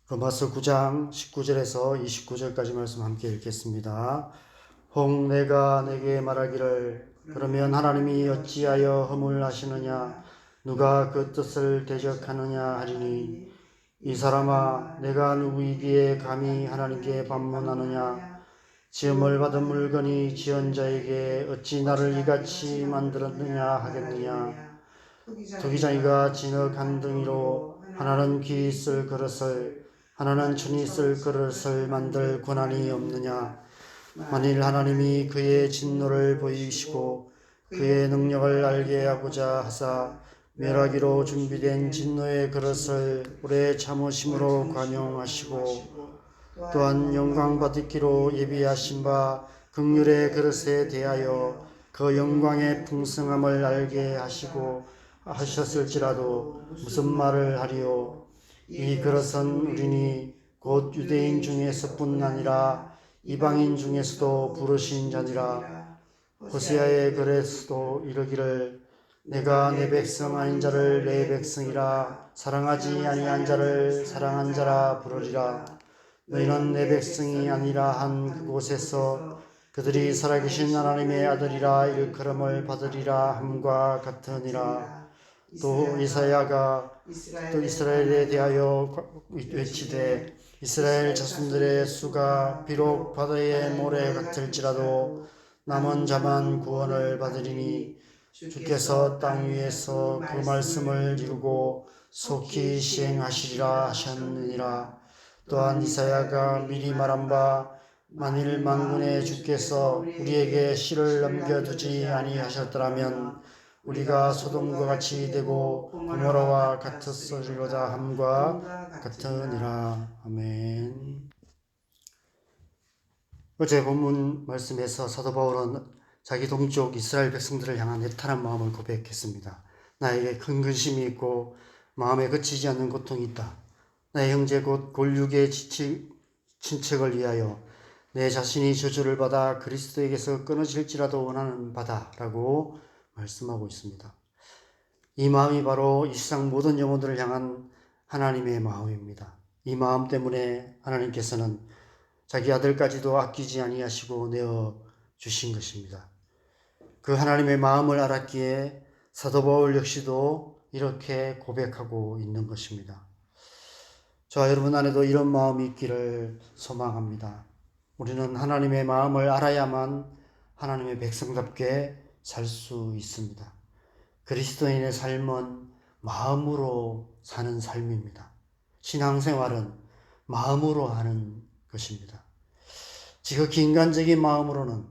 로마서 9장 19절에서 29절까지 말씀 함께 읽겠습니다. 혹 내가 내게 말하기를 그러면 하나님이 어찌하여 허물하시느냐 누가 그 뜻을 대적하느냐 하리니 이 사람아 내가 누구이기에 감히 하나님께 반문하느냐 지음을 받은 물건이 지은 자에게 어찌 나를 이같이 만들었느냐 하겠느냐 토기장이가 진흙 한 덩이로 하나는 귀 있을 그릇을 하나는 천이 있을 그릇을 만들 권한이 없느냐 만일 하나님이 그의 진노를 보이시고 그의 능력을 알게 하고자 하사 멸하기로 준비된 진노의 그릇을 오래 참으심으로 관용하시고 또한 영광 받기로 예비하신 바 긍휼의 그릇에 대하여 그 영광의 풍성함을 알게 하시고 하셨을지라도 무슨 말을 하리요 이 그릇은 우리니 곧 유대인 중에서뿐 아니라 이방인 중에서도 부르신 자니라. 호세아의 글에서도 이르기를 내가 내 백성 아닌 자를 내 백성이라 사랑하지 아니한 자를 사랑한 자라 부르리라. 너희는 내 백성이 아니라 한 그곳에서 그들이 살아계신 하나님의 아들이라 일컬음을 받으리라 함과 같으니라. 또 이사야가 또 이스라엘에 대하여 외치되 이스라엘 자손들의 수가 비록 바다의 모래 같을지라도 남은 자만 구원을 받으리니 주께서 땅 위에서 그 말씀을 이루고 속히 시행하시리라 하셨느니라. 또한 이사야가 미리 말한 바 만일 만군의 주께서 우리에게 씨를 넘겨두지 아니하셨더라면 우리가 소돔과 같이 되고 고모라와 같았으리로다 함과 같으니라. 아멘. 어제 본문 말씀에서 사도 바울은 자기 동족 이스라엘 백성들을 향한 애타는 마음을 고백했습니다. 나에게 큰 근심이 있고 마음에 그치지 않는 고통이 있다. 나의 형제 곧 골육의 친척을 위하여 내 자신이 저주를 받아 그리스도에게서 끊어질지라도 원하는 바다라고 말씀하고 있습니다. 이 마음이 바로 이 세상 모든 영혼들을 향한 하나님의 마음입니다. 이 마음 때문에 하나님께서는 자기 아들까지도 아끼지 아니하시고 내어 주신 것입니다. 그 하나님의 마음을 알았기에 사도 바울 역시도 이렇게 고백하고 있는 것입니다. 저와 여러분 안에도 이런 마음이 있기를 소망합니다. 우리는 하나님의 마음을 알아야만 하나님의 백성답게 살 수 있습니다. 그리스도인의 삶은 마음으로 사는 삶입니다. 신앙생활은 마음으로 하는 것입니다. 지극히 인간적인 마음으로는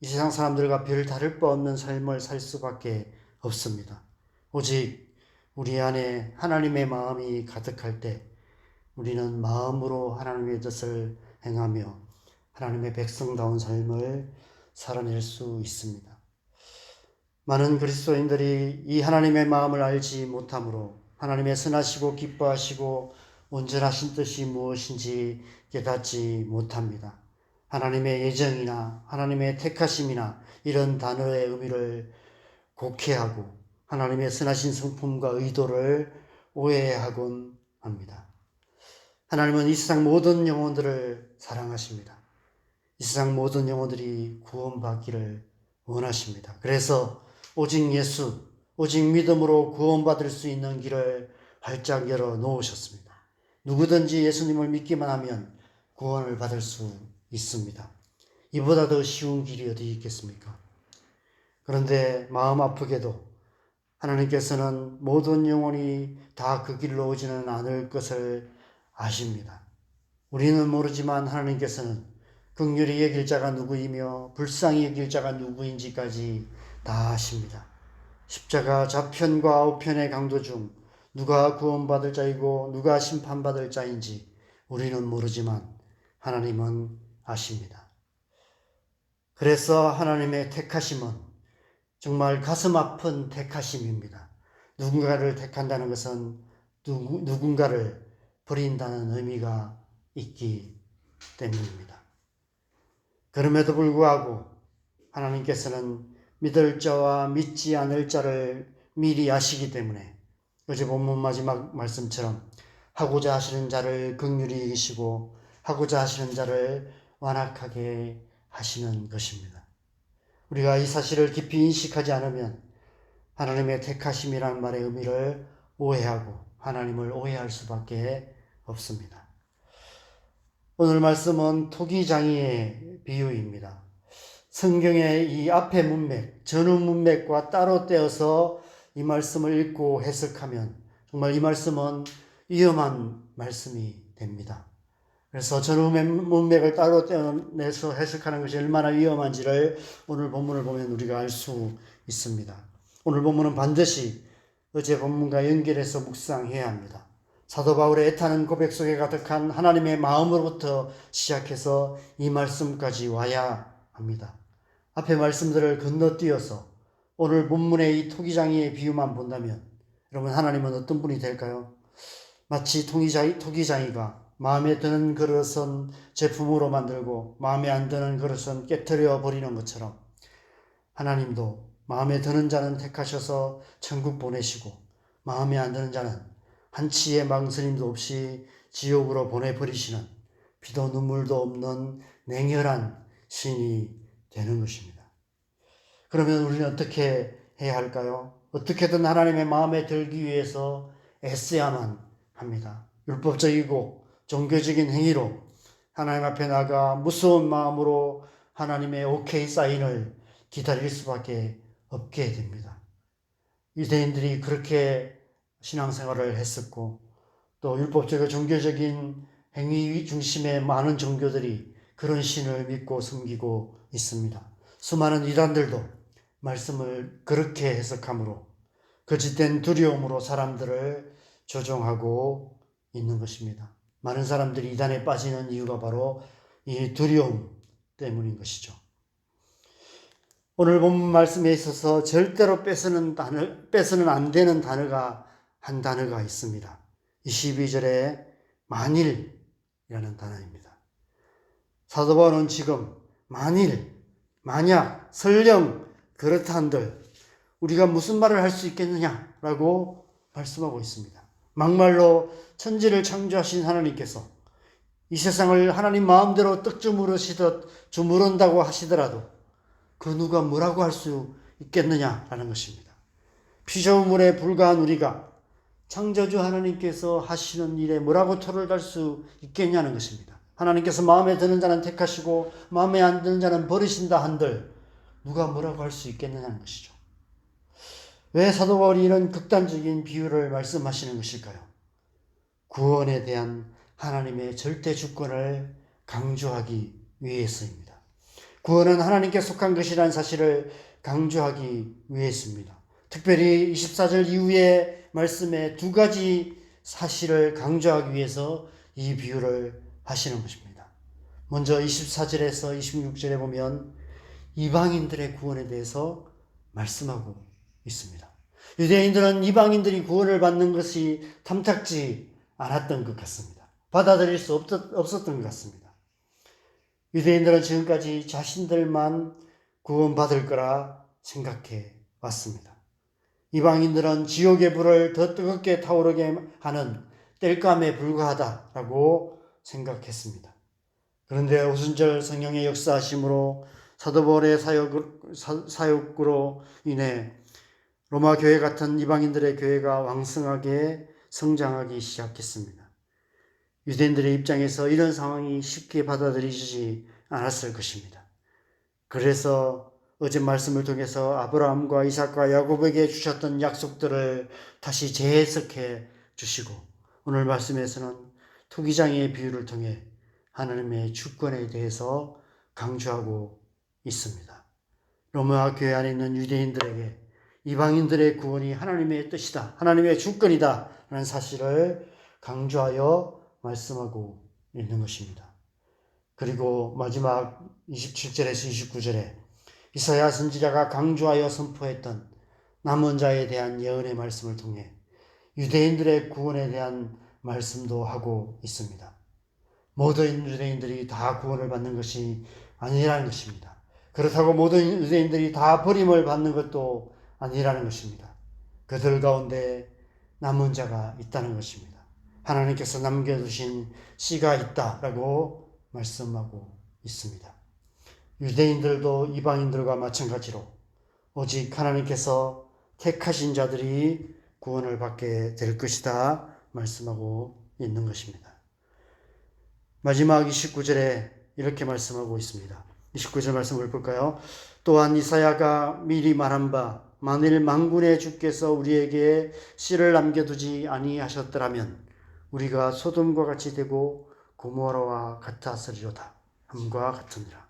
이 세상 사람들과 별 다를 바 없는 삶을 살 수밖에 없습니다. 오직 우리 안에 하나님의 마음이 가득할 때 우리는 마음으로 하나님의 뜻을 행하며 하나님의 백성다운 삶을 살아낼 수 있습니다. 많은 그리스도인들이 이 하나님의 마음을 알지 못하므로 하나님의 선하시고 기뻐하시고 온전하신 뜻이 무엇인지 깨닫지 못합니다. 하나님의 예정이나 하나님의 택하심이나 이런 단어의 의미를 곡해하고 하나님의 선하신 성품과 의도를 오해하곤 합니다. 하나님은 이 세상 모든 영혼들을 사랑하십니다. 이 세상 모든 영혼들이 구원받기를 원하십니다. 그래서 오직 예수, 오직 믿음으로 구원받을 수 있는 길을 활짝 열어 놓으셨습니다. 누구든지 예수님을 믿기만 하면 구원을 받을 수 있습니다. 이보다 더 쉬운 길이 어디 있겠습니까? 그런데 마음 아프게도 하나님께서는 모든 영혼이 다 그 길로 오지는 않을 것을 아십니다. 우리는 모르지만 하나님께서는 긍휼히 여길 자가 누구이며 불쌍히 여길 자가 누구인지까지 다 아십니다. 십자가 좌편과 우편의 강도 중 누가 구원받을 자이고 누가 심판받을 자인지 우리는 모르지만 하나님은 아십니다. 그래서 하나님의 택하심은 정말 가슴 아픈 택하심입니다. 누군가를 택한다는 것은 누군가를 버린다는 의미가 있기 때문입니다. 그럼에도 불구하고 하나님께서는 믿을 자와 믿지 않을 자를 미리 아시기 때문에 어제 본문 마지막 말씀처럼 하고자 하시는 자를 긍휼히 여기시고 하고자 하시는 자를 완악하게 하시는 것입니다. 우리가 이 사실을 깊이 인식하지 않으면 하나님의 택하심이라는 말의 의미를 오해하고 하나님을 오해할 수밖에 없습니다. 오늘 말씀은 토기장이의 비유입니다. 성경의 이 앞의 문맥, 전후 문맥과 따로 떼어서 이 말씀을 읽고 해석하면 정말 이 말씀은 위험한 말씀이 됩니다. 그래서 전후 문맥을 따로 떼어내서 해석하는 것이 얼마나 위험한지를 오늘 본문을 보면 우리가 알 수 있습니다. 오늘 본문은 반드시 어제 본문과 연결해서 묵상해야 합니다. 사도 바울의 애타는 고백 속에 가득한 하나님의 마음으로부터 시작해서 이 말씀까지 와야 합니다. 앞의 말씀들을 건너뛰어서 오늘 본문의 이 토기장이의 비유만 본다면 여러분, 하나님은 어떤 분이 될까요? 마치 토기장이가 마음에 드는 그릇은 제품으로 만들고 마음에 안 드는 그릇은 깨트려 버리는 것처럼 하나님도 마음에 드는 자는 택하셔서 천국 보내시고 마음에 안 드는 자는 한치의 망설임도 없이 지옥으로 보내버리시는 피도 눈물도 없는 냉혈한 신이 되는 것입니다. 그러면 우리는 어떻게 해야 할까요? 어떻게든 하나님의 마음에 들기 위해서 애써야만 합니다. 율법적이고 종교적인 행위로 하나님 앞에 나가 무서운 마음으로 하나님의 오케이 사인을 기다릴 수밖에 없게 됩니다. 유대인들이 그렇게 신앙생활을 했었고 또 율법적이고 종교적인 행위 중심의 많은 종교들이 그런 신을 믿고 섬기고 있습니다. 수많은 이단들도 말씀을 그렇게 해석함으로 거짓된 두려움으로 사람들을 조종하고 있는 것입니다. 많은 사람들이 이단에 빠지는 이유가 바로 이 두려움 때문인 것이죠. 오늘 본문 말씀에 있어서 절대로 빼서는 안 되는 한 단어가 있습니다. 22절에 만일이라는 단어입니다. 사도 바울은 지금 만일, 만약, 설령 그렇다 한들 우리가 무슨 말을 할 수 있겠느냐라고 말씀하고 있습니다. 막말로 천지를 창조하신 하나님께서 이 세상을 하나님 마음대로 떡 주무른다고 하시더라도 그 누가 뭐라고 할 수 있겠느냐라는 것입니다. 피조물에 불과한 우리가 창조주 하나님께서 하시는 일에 뭐라고 토를 달 수 있겠냐는 것입니다. 하나님께서 마음에 드는 자는 택하시고 마음에 안 드는 자는 버리신다 한들 누가 뭐라고 할 수 있겠느냐는 것이죠. 왜 사도 바울이 이런 극단적인 비유를 말씀하시는 것일까요? 구원에 대한 하나님의 절대 주권을 강조하기 위해서입니다. 구원은 하나님께 속한 것이라는 사실을 강조하기 위해서입니다. 특별히 24절 이후의 말씀에 두 가지 사실을 강조하기 위해서 이 비유를 하시는 것입니다. 먼저 24절에서 26절에 보면 이방인들의 구원에 대해서 말씀하고 있습니다. 유대인들은 이방인들이 구원을 받는 것이 탐탁지 않았던 것 같습니다. 받아들일 수 없었던 것 같습니다. 유대인들은 지금까지 자신들만 구원받을 거라 생각해 왔습니다. 이방인들은 지옥의 불을 더 뜨겁게 타오르게 하는 땔감에 불과하다라고 생각했습니다. 그런데 오순절 성령의 역사하심으로 사도 바울의 사역으로 인해 로마 교회 같은 이방인들의 교회가 왕성하게 성장하기 시작했습니다. 유대인들의 입장에서 이런 상황이 쉽게 받아들이지 않았을 것입니다. 그래서 어제 말씀을 통해서 아브라함과 이삭과 야곱에게 주셨던 약속들을 다시 재해석해 주시고 오늘 말씀에서는 토기장의 비유를 통해 하나님의 주권에 대해서 강조하고 있습니다. 로마 교회 안에 있는 유대인들에게 이방인들의 구원이 하나님의 뜻이다, 하나님의 주권이다 라는 사실을 강조하여 말씀하고 있는 것입니다. 그리고 마지막 27절에서 29절에 이사야 선지자가 강조하여 선포했던 남은 자에 대한 예언의 말씀을 통해 유대인들의 구원에 대한 말씀도 하고 있습니다. 모든 유대인들이 다 구원을 받는 것이 아니라는 것입니다. 그렇다고 모든 유대인들이 다 버림을 받는 것도 아니라는 것입니다. 그들 가운데 남은 자가 있다는 것입니다. 하나님께서 남겨두신 씨가 있다라고 말씀하고 있습니다. 유대인들도 이방인들과 마찬가지로 오직 하나님께서 택하신 자들이 구원을 받게 될 것이다 말씀하고 있는 것입니다. 마지막 29절에 이렇게 말씀하고 있습니다. 29절 말씀을 볼까요? 또한 이사야가 미리 말한 바 만일 만군의 주께서 우리에게 씨를 남겨두지 아니하셨더라면 우리가 소돔과 같이 되고 고모라와 같았으리로다 함과 같으니라.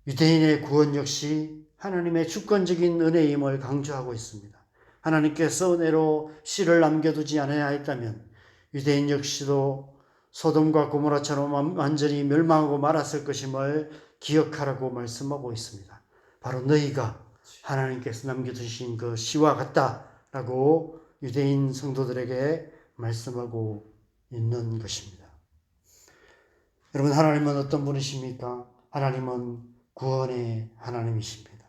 유대인의 구원 역시 하나님의 주권적인 은혜임을 강조하고 있습니다. 하나님께서 은혜로 씨를 남겨두지 아니하였다면 유대인 역시도 소돔과 고모라처럼 완전히 멸망하고 말았을 것임을 기억하라고 말씀하고 있습니다. 바로 너희가 하나님께서 남겨두신 그 씨와 같다라고 유대인 성도들에게 말씀하고 있는 것입니다. 여러분, 하나님은 어떤 분이십니까? 하나님은 구원의 하나님이십니다.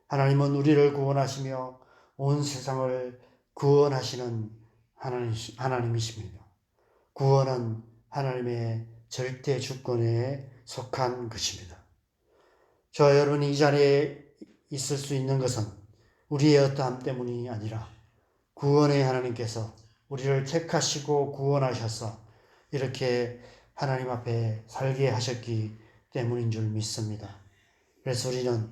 하나님은 우리를 구원하시며 온 세상을 구원하시는 하나님이십니다. 구원은 하나님의 절대 주권에 속한 것입니다. 저와 여러분이 이 자리에 있을 수 있는 것은 우리의 어떠함 때문이 아니라 구원의 하나님께서 우리를 택하시고 구원하셔서 이렇게 하나님 앞에 살게 하셨기 때문인 줄 믿습니다. 그래서 우리는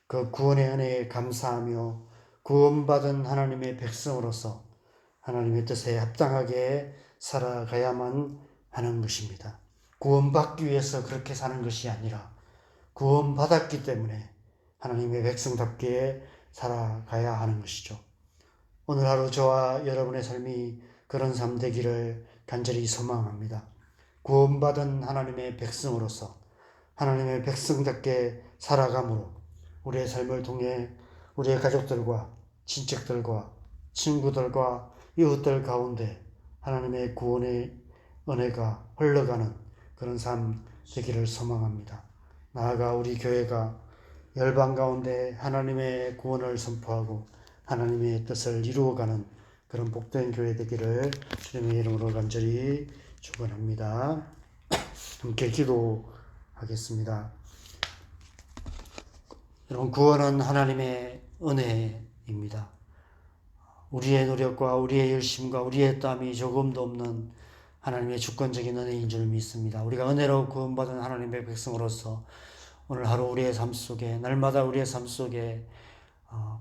그 구원의 은혜에 감사하며 구원받은 하나님의 백성으로서 하나님의 뜻에 합당하게 살아가야만 하는 것입니다. 구원받기 위해서 그렇게 사는 것이 아니라 구원받았기 때문에 하나님의 백성답게 살아가야 하는 것이죠. 오늘 하루 저와 여러분의 삶이 그런 삶 되기를 간절히 소망합니다. 구원받은 하나님의 백성으로서 하나님의 백성답게 살아감으로 우리의 삶을 통해 우리의 가족들과 친척들과 친구들과 이웃들 가운데 하나님의 구원의 은혜가 흘러가는 그런 삶 되기를 소망합니다. 나아가 우리 교회가 열방 가운데 하나님의 구원을 선포하고 하나님의 뜻을 이루어가는 그런 복된 교회 되기를 주님의 이름으로 간절히 축원합니다. 함께 기도하겠습니다. 여러분, 구원은 하나님의 은혜입니다. 우리의 노력과 우리의 열심과 우리의 땀이 조금도 없는 하나님의 주권적인 은혜인 줄 믿습니다. 우리가 은혜로 구원받은 하나님의 백성으로서 오늘 하루 우리의 삶 속에, 날마다 우리의 삶 속에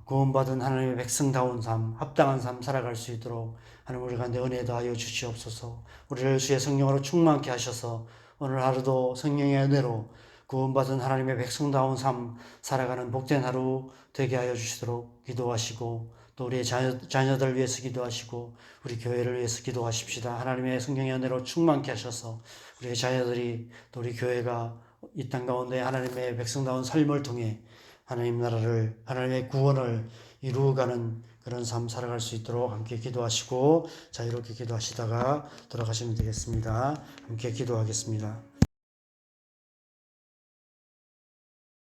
구원받은 하나님의 백성다운 삶, 합당한 삶 살아갈 수 있도록 하나님 우리 가운데 은혜 더하여 주시옵소서. 우리를 주의 성령으로 충만케 하셔서 오늘 하루도 성령의 은혜로 구원받은 하나님의 백성다운 삶 살아가는 복된 하루 되게 하여 주시도록 기도하시고, 또 우리의 자녀들 위해서 기도하시고 우리 교회를 위해서 기도하십시다. 하나님의 성령의 은혜로 충만케 하셔서 우리의 자녀들이, 또 우리 교회가 이 땅 가운데 하나님의 백성다운 삶을 통해 하나님 나라를, 하나님의 구원을 이루어가는 그런 삶 살아갈 수 있도록 함께 기도하시고, 자, 이렇게 기도하시다가 돌아가시면 되겠습니다. 함께 기도하겠습니다.